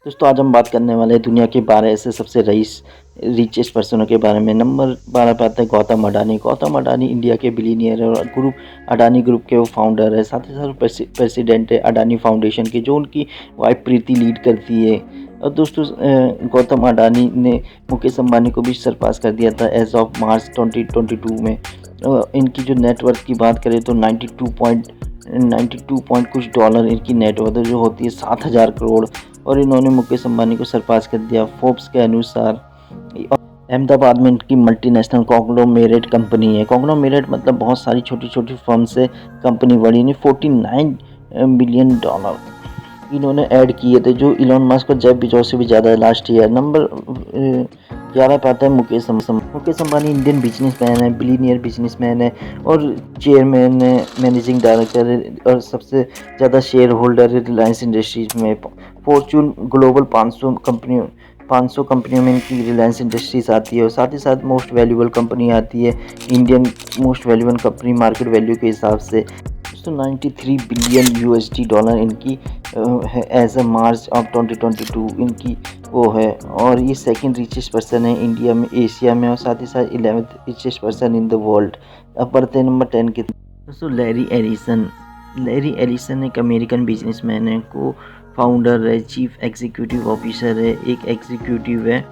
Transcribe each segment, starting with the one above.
दोस्तों आज हम बात करने वाले हैं दुनिया के 12 ऐसे सबसे रिचेस्ट पर्सनों के बारे में। नंबर 12 पे आता है गौतम अडानी। गौतम अडानी इंडिया के बिलीनियर है और अडानी ग्रुप के वो फाउंडर है, साथ ही साथ प्रेसिडेंट है अडानी फाउंडेशन के, जो उनकी वाइफ प्रीति लीड करती है। और दोस्तों गौतम अडानी ने मुकेश अंबानी को भी सरपास कर दिया था एज ऑफ मार्च 2022 में। इनकी जो नेटवर्थ की बात करें तो 92 पॉइंट कुछ डॉलर इनकी नेटवर्थ जो होती है 7,000 करोड़, और इन्होंने मुकेश अंबानी को सरपास कर दिया फोर्ब्स के अनुसार। अहमदाबाद में इनकी मल्टीनेशनल कॉन्ग्लोमेरेट कंपनी है। कॉन्ग्लोमेरेट मतलब बहुत सारी छोटी छोटी फर्म से कंपनी बड़ी नहीं। 49 बिलियन डॉलर इन्होंने ऐड किए थे, जो इलॉन मस्क और जेफ बेजोस से भी ज़्यादा है लास्ट ईयर। नंबर 11 पे आता है मुकेश अंबानी इंडियन बिजनेसमैन है, बिलीनियर बिजनेसमैन है और चेयरमैन है, मैनेजिंग डायरेक्टर है और सबसे ज़्यादा शेयर होल्डर है रिलायंस इंडस्ट्रीज में। फॉर्चून ग्लोबल 500 कंपनियों में इनकी रिलायंस इंडस्ट्रीज आती है और साथ ही साथ मोस्ट वैल्यूएबल कंपनी आती है Indian most valuable company market value के हिसाब से। तो 93 बिलियन यूएसडी डॉलर इनकी है एज अ मार्च ऑफ 2022 इनकी वो है, और ये सेकंड रिचेस्ट पर्सन है इंडिया में, एशिया में, और साथ ही साथ 11th richest person in the world. अब बढ़ते हैं नंबर 10 के। दोस्तों लैरी एलिसन एक अमेरिकन बिजनेसमैन है, को फाउंडर है, चीफ एग्जीक्यूटिव ऑफिसर है, एक एग्जीक्यूटिव है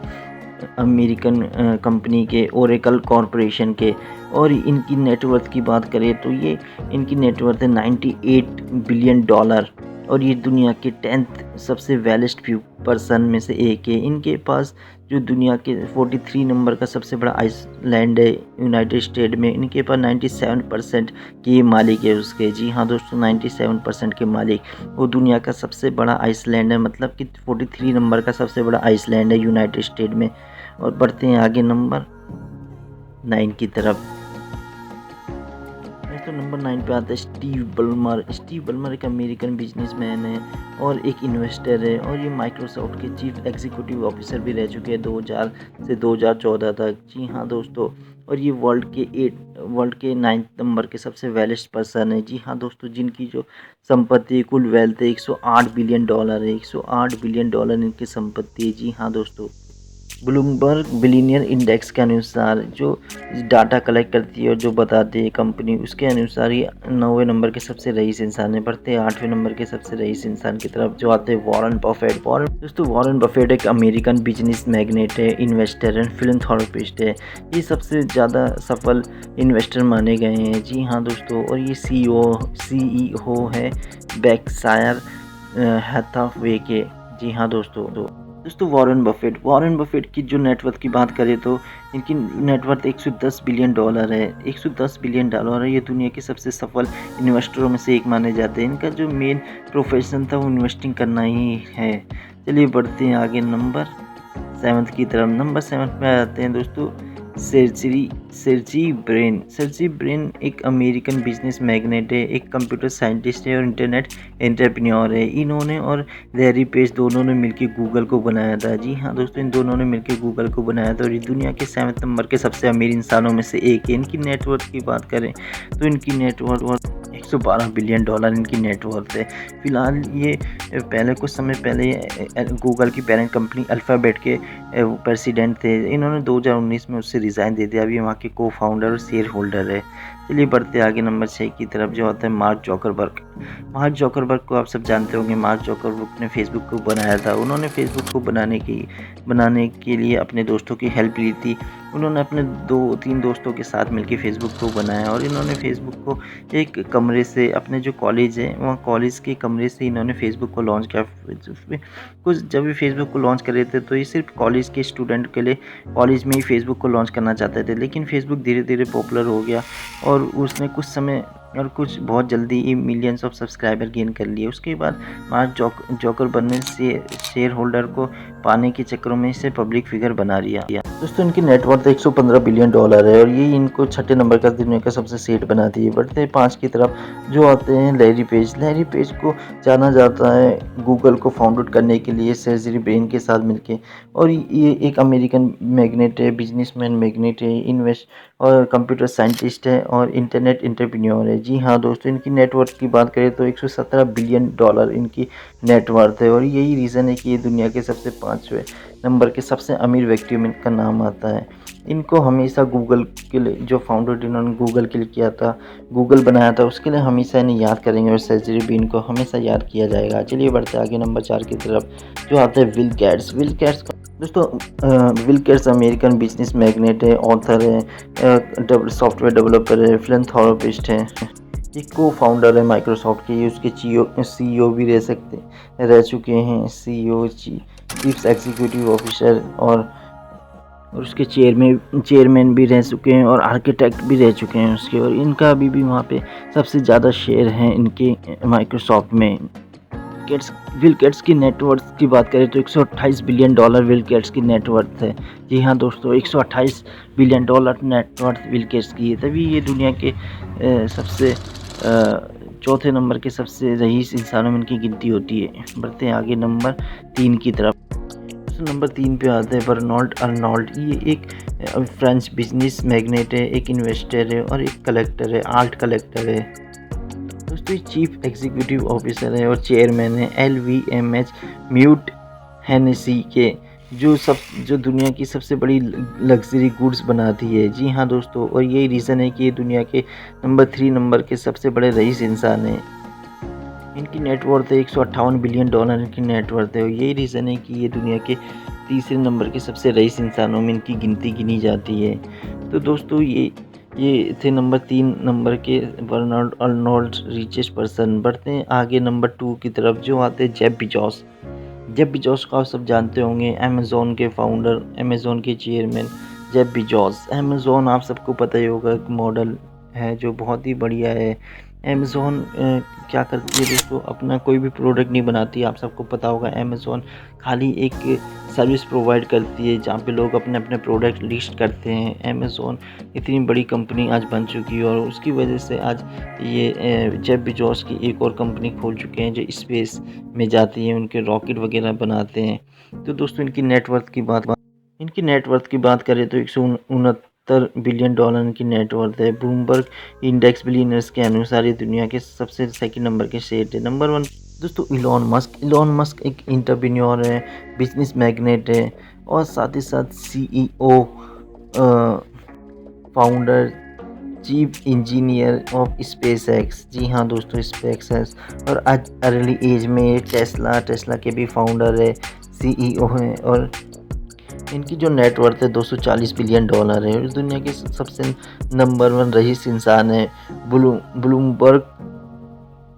अमेरिकन कंपनी के ओरेकल कॉरपोरेशन के। और इनकी नेटवर्थ की बात करें तो ये इनकी नेटवर्थ है 98 बिलियन डॉलर, और ये दुनिया के 10th सबसे वेलेस्ट फ्यू पर्सन में से एक है। इनके पास जो दुनिया के 43 नंबर का सबसे बड़ा आइसलैंड है यूनाइटेड स्टेट में, इनके पास 97% के मालिक है उसके। जी हाँ दोस्तों, 97% के मालिक। वो दुनिया का सबसे बड़ा आइसलैंड है, मतलब कि 43 नंबर का सबसे बड़ा आइसलैंड है यूनाइटेड स्टेट में। और बढ़ते हैं आगे नंबर 9 की तरफ। तो नंबर 9 पे आता है स्टीव बल्मर एक अमेरिकन बिजनेसमैन है और एक इन्वेस्टर है, और ये माइक्रोसॉफ्ट के चीफ एग्जीक्यूटिव ऑफिसर भी रह चुके हैं 2000 से 2014 तक। जी हाँ दोस्तों, और ये वर्ल्ड के 9th नंबर के सबसे वेलेस्ट पर्सन है। जी हाँ दोस्तों, जिनकी जो संपत्ति कुल वेल्थ है 108 बिलियन डॉलर है। 108 बिलियन डॉलर इनकी संपत्ति है। जी हाँ दोस्तों, ब्लूमबर्ग बिलियनियर इंडेक्स के अनुसार जो डाटा कलेक्ट करती है और जो बताती है कंपनी, उसके अनुसार ये 9वें नंबर के सबसे रईस इंसान है। बढ़ते हैं 8वें नंबर के सबसे रईस इंसान की तरफ, जो आते हैं वॉरेन बफेट। वॉरेन बफेट एक अमेरिकन बिजनेस मैग्नेट है, इन्वेस्टर एंड फिलैंथ्रोपिस्ट है। ये सबसे ज़्यादा सफल इन्वेस्टर माने गए हैं। जी हाँ दोस्तों, और ये सीईओ है बैक्सायर हैथावे के। जी हाँ दोस्तों वॉरेन बफेट की जो नेटवर्थ की बात करें तो इनकी नेटवर्थ 110 बिलियन डॉलर है। 110 बिलियन डॉलर है। ये दुनिया के सबसे सफल इन्वेस्टरों में से एक माने जाते हैं। इनका जो मेन प्रोफेशन था वो इन्वेस्टिंग करना ही है। चलिए बढ़ते हैं आगे नंबर 7 की तरफ। नंबर 7 पे आते हैं दोस्तों सर्जी ब्रेन एक अमेरिकन बिजनेस मैग्नेट है, एक कंप्यूटर साइंटिस्ट है और इंटरनेट एंटरप्रेन्योर है। इन्होंने और लैरी पेज दोनों ने मिलकर गूगल को बनाया था। जी हाँ दोस्तों, इन दोनों ने मिलकर गूगल को बनाया था और ये दुनिया के 7वें नंबर के सबसे अमीर इंसानों में से एक है। इनकी नेटवर्थ की बात करें तो इनकी नेटवर्थ 112 बिलियन डॉलर इनकी नेटवर्थ है। फिलहाल ये पहले कुछ समय पहले गूगल की पेरेंट कंपनी अल्फ़ाबेट के प्रेसिडेंट थे। इन्होंने 2019 में उससे रिज़ाइन दे दिया। अभी वहाँ के को फाउंडर और शेयर होल्डर है। चलिए बढ़ते आगे नंबर 6 की तरफ, जो आता है मार्क जॉकरबर्ग को आप सब जानते होंगे। मार्क जॉकरबर्ग ने फेसबुक को बनाया था। उन्होंने फेसबुक को बनाने के लिए अपने दोस्तों की हेल्प ली थी। उन्होंने अपने 2-3 दोस्तों के साथ मिलकर फेसबुक को बनाया, और इन्होंने फेसबुक को एक कमरे से, अपने जो कॉलेज है वहाँ कॉलेज के कमरे से इन्होंने फेसबुक को लॉन्च किया। कुछ जब भी फेसबुक को लॉन्च कर रहे थे तो ये सिर्फ कॉलेज के स्टूडेंट के लिए कॉलेज में ही फेसबुक को लॉन्च करना चाहते थे, लेकिन फेसबुक धीरे धीरे पॉपुलर हो गया और उसने कुछ समय और कुछ बहुत जल्दी ही मिलियंस ऑफ सब्सक्राइबर गेन कर लिए। उसके बाद मार्क जॉकरबर्ग ने शेयर होल्डर को पाने के चक्करों में इसे पब्लिक फिगर बना लिया। दोस्तों इनकी नेटवर्थ 115 बिलियन डॉलर है और ये इनको 6ठे नंबर का दुनिया का सबसे सेठ बनाती है। बढ़ते हैं 5 की तरफ, जो आते हैं लैरी पेज को जाना जाता है गूगल को फाउंडेड करने के लिए सर्जी ब्रेन के साथ मिलके, और ये एक अमेरिकन मैग्नेट है, बिजनेसमैन मैग्नेट है, इन्वेस्ट और कंप्यूटर साइंटिस्ट है और इंटरनेट एंटरप्रेन्योर है। जी हाँ दोस्तों, इनकी नेटवर्थ की बात करें तो 117 बिलियन डॉलर इनकी नेटवर्थ है और यही रीज़न है कि ये दुनिया के सबसे 5वें नंबर के सबसे अमीर व्यक्तियों में इनका नाम आता है। इनको हमेशा गूगल के लिए, जो फाउंडर जिन्होंने गूगल के लिए किया था, गूगल बनाया था, उसके लिए हमेशा इन्हें याद करेंगे और सर्जरी भी इनको हमेशा याद किया जाएगा। चलिए बढ़ते आगे नंबर 4 की तरफ, जो आता है बिल गेट्स। बिल गेट्स दोस्तों, Bill Gates American business magnate है, ऑथर है, सॉफ्टवेयर डेवलपर है, फिलैंथ्रोपिस्ट है, ये को फाउंडर है माइक्रोसॉफ्ट के। ये उसके सीईओ भी रह चुके हैं, सीईओ चीफ एग्जीक्यूटिव ऑफिसर और उसके चेयरमैन भी रह चुके हैं और आर्किटेक्ट भी रह चुके हैं उसके। और इनका अभी भी वहाँ पे सबसे ज़्यादा शेयर हैं इनके माइक्रोसॉफ्ट में। बिल गेट्स की नेटवर्थ की बात करें तो 128 बिलियन डॉलर बिल गेट्स की नेटवर्थ है। जी हाँ दोस्तों, 128 billion dollar net worth Bill Gates की है, तभी ये दुनिया के सबसे चौथे नंबर के सबसे रईस इंसानों में इनकी गिनती होती है। बढ़ते हैं आगे नंबर 3 की तरफ। नंबर 3 पे आता है बर्नार्ड अर्नोल्ड। ये एक फ्रेंच बिजनेस मैग्नेट है, एक इन्वेस्टर है और एक कलेक्टर है, आर्ट कलेक्टर है दोस्तों। ये चीफ एग्जीक्यूटिव ऑफिसर है और चेयरमैन है LVMH म्यूट हेनेसी के, जो दुनिया की सबसे बड़ी लग्जरी गुड्स बनाती है। जी हाँ दोस्तों, और यही रीज़न है कि ये दुनिया के नंबर 3 नंबर के सबसे बड़े रईस इंसान हैं। इनकी नेटवर्थ है 158 बिलियन डॉलर इनकी नेटवर्थ है और यही रीज़न है कि ये दुनिया के तीसरे नंबर के सबसे रईस इंसानों में इनकी गिनती गिनी जाती है। तो दोस्तों, ये थे नंबर 3 नंबर के बर्नार्ड अर्नोल्ड रिचेस्ट पर्सन। बढ़ते हैं आगे नंबर 2 की तरफ, जो आते हैं जेफ बेजोस। जेफ बेजोस को आप सब जानते होंगे, अमेज़ॉन के फाउंडर, अमेज़ॉन के चेयरमैन जेफ बेजोस। अमेज़ॉन आप सबको पता ही होगा, एक मॉडल है जो बहुत ही बढ़िया है। अमेज़ॉन क्या करती है दोस्तों, अपना कोई भी प्रोडक्ट नहीं बनाती, आप सबको पता होगा। अमेज़ॉन खाली एक सर्विस प्रोवाइड करती है जहाँ पे लोग अपने अपने प्रोडक्ट लिस्ट करते हैं। अमेज़ॉन इतनी बड़ी कंपनी आज बन चुकी है और उसकी वजह से आज ये जेफ बेजोस की एक और कंपनी खोल चुके हैं जो स्पेस में जाती है, उनके रॉकेट वगैरह बनाते हैं। तो दोस्तों, इनकी नेटवर्थ की बात करें तो 169 बिलियन डॉलर की नेटवर्थ है। ब्लूमबर्ग इंडेक्स बिलियनर्स के अनुसार ये दुनिया के सबसे सेकंड नंबर के शेयर है। नंबर 1 दोस्तों इलॉन मस्क एक एंटरप्रेन्योर है, बिजनेस मैग्नेट है और साथ ही साथ CEO, founder, chief engineer of space X. जी हाँ दोस्तों, स्पेस एक्स। और आज अर्ली एज में टेस्ला के भी फाउंडर है, CEO है और इनकी जो नेटवर्थ है 240 बिलियन डॉलर है और दुनिया के सबसे नंबर 1 रईस इंसान है ब्लूमबर्ग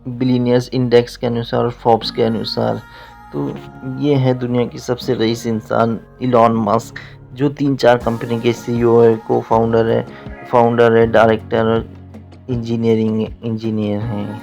बिलियनियर्स इंडेक्स के अनुसार और फोर्ब्स के अनुसार। तो ये है दुनिया की सबसे रईस इंसान इलॉन मस्क, जो 3-4 कंपनी के CEO है, को फाउंडर है, डायरेक्टर और इंजीनियर हैं।